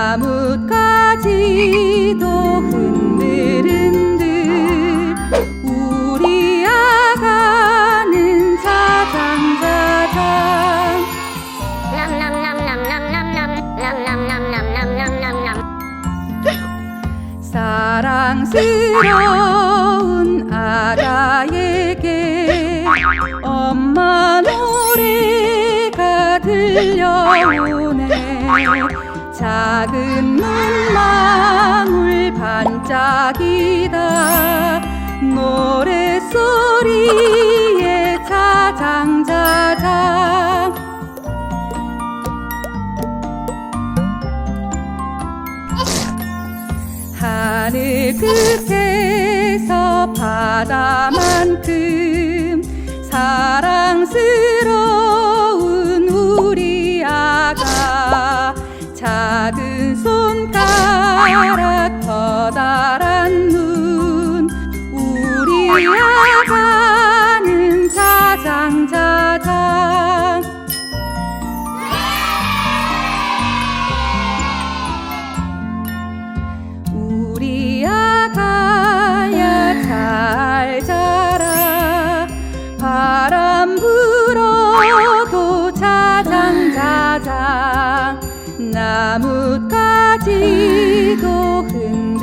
나뭇가지도 흔들흔들 우리 아가는 자장자장 사랑스러운 아가에게 엄마 노래가 들려오네. 작은 눈망울 반짝이다 노랫소리에 자장자장 하늘 끝에서 바다만큼 사랑스러운 우리 아가 작은 손가락 커다란 눈 우리 아가는 자장자장 우리 아가야 잘 자라 바람 불어도 자장자장 나뭇가지도 흔들흔들